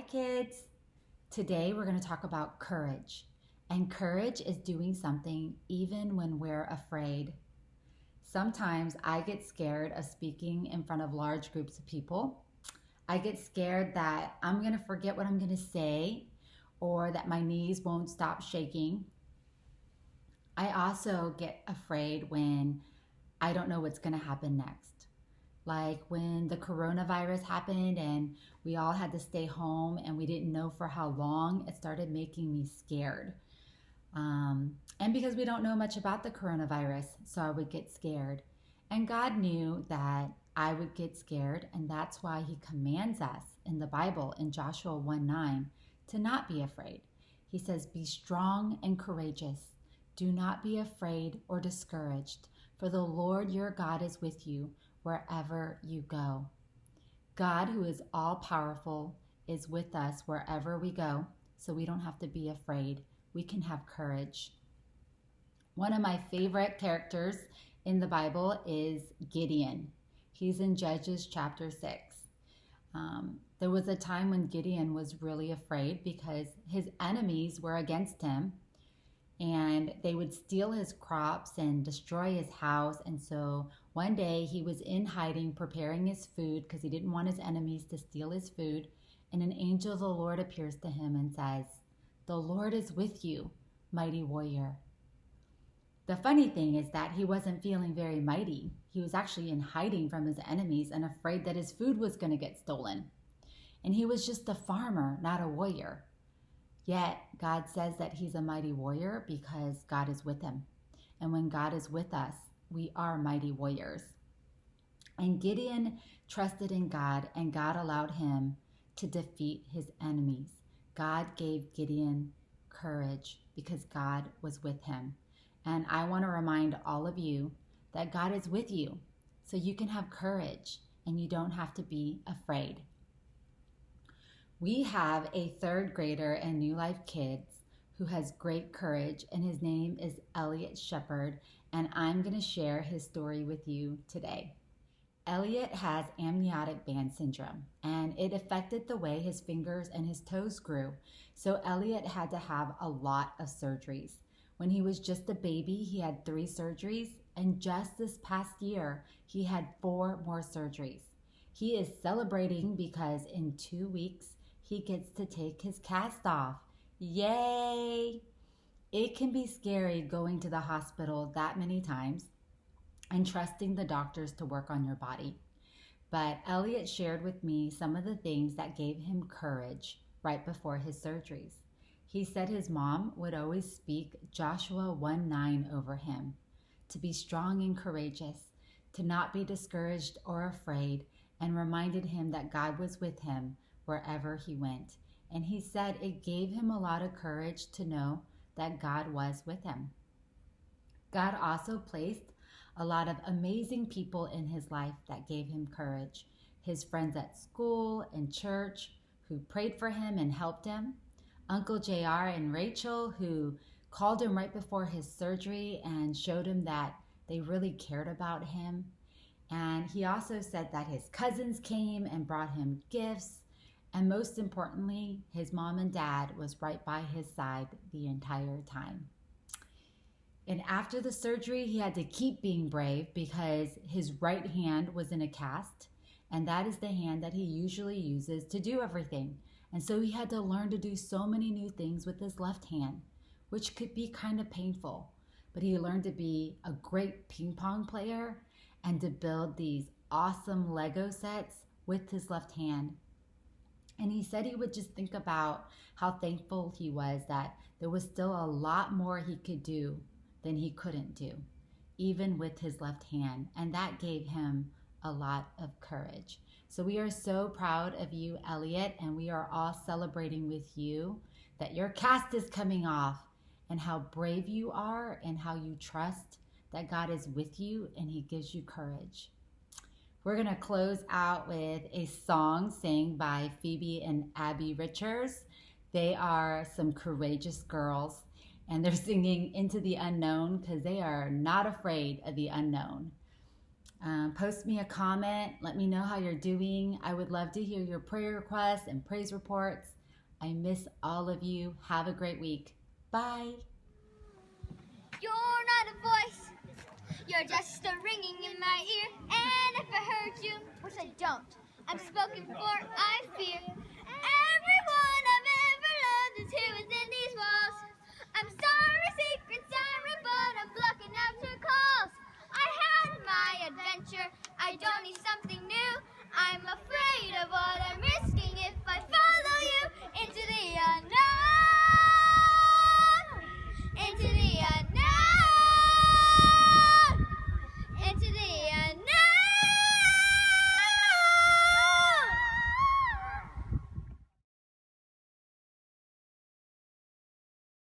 kids. Today we're going to talk about courage. And courage is doing something even when we're afraid. Sometimes I get scared of speaking in front of large groups of people. I get scared that I'm going to forget what I'm going to say or that my knees won't stop shaking. I also get afraid when I don't know what's going to happen next. Like when the coronavirus happened and we all had to stay home and we didn't know for how long, it started making me scared. And because we don't know much about the coronavirus, so I would get scared. And God knew that I would get scared, and that's why He commands us in the Bible in Joshua 1:9 to not be afraid. He says, "Be strong and courageous. Do not be afraid or discouraged, for the Lord your God is with you wherever you go." God, who is all powerful, is with us wherever we go, so we don't have to be afraid. We can have courage. One of my favorite characters in the Bible is Gideon. He's in Judges chapter 6. There was a time when Gideon was really afraid because his enemies were against him and they would steal his crops and destroy his house. And so one day he was in hiding, preparing his food because he didn't want his enemies to steal his food. And an angel of the Lord appears to him and says, "The Lord is with you, mighty warrior." The funny thing is that he wasn't feeling very mighty. He was actually in hiding from his enemies and afraid that his food was going to get stolen. And he was just a farmer, not a warrior. Yet God says that he's a mighty warrior because God is with him. And when God is with us, we are mighty warriors. And Gideon trusted in God, and God allowed him to defeat his enemies. God gave Gideon courage because God was with him. And I want to remind all of you that God is with you, so you can have courage and you don't have to be afraid. We have a third grader in New Life Kids who has great courage, and his name is Elliot Shepard, and I'm going to share his story with you today. Elliot has amniotic band syndrome, and it affected the way his fingers and his toes grew, so Elliot had to have a lot of surgeries. When he was just a baby, he had 3 surgeries, and just this past year, he had 4 more surgeries. He is celebrating because in 2 weeks, he gets to take his cast off. Yay! It can be scary going to the hospital that many times and trusting the doctors to work on your body. But Elliot shared with me some of the things that gave him courage right before his surgeries. He said his mom would always speak Joshua 1:9 over him, to be strong and courageous, to not be discouraged or afraid, and reminded him that God was with him wherever he went. And he said it gave him a lot of courage to know that God was with him. God also placed a lot of amazing people in his life that gave him courage. His friends at school and church who prayed for him and helped him. Uncle JR and Rachel who called him right before his surgery and showed him that they really cared about him. And he also said that his cousins came and brought him gifts. And most importantly, his mom and dad was right by his side the entire time. And after the surgery, he had to keep being brave because his right hand was in a cast, and that is the hand that he usually uses to do everything. And so he had to learn to do so many new things with his left hand, which could be kind of painful. But he learned to be a great ping pong player and to build these awesome Lego sets with his left hand. And he said he would just think about how thankful he was that there was still a lot more he could do than he couldn't do, even with his left hand. And that gave him a lot of courage. So we are so proud of you, Elliot, and we are all celebrating with you that your cast is coming off and how brave you are and how you trust that God is with you and He gives you courage. We're going to close out with a song sang by Phoebe and Abby Richards. They are some courageous girls, and they're singing Into the Unknown because they are not afraid of the unknown. Post me a comment. Let me know how you're doing. I would love to hear your prayer requests and praise reports. I miss all of you. Have a great week. Bye. You're not a voice, you're just a ringing in my ear. And if I hurt you, which I don't, I'm spoken for, I fear.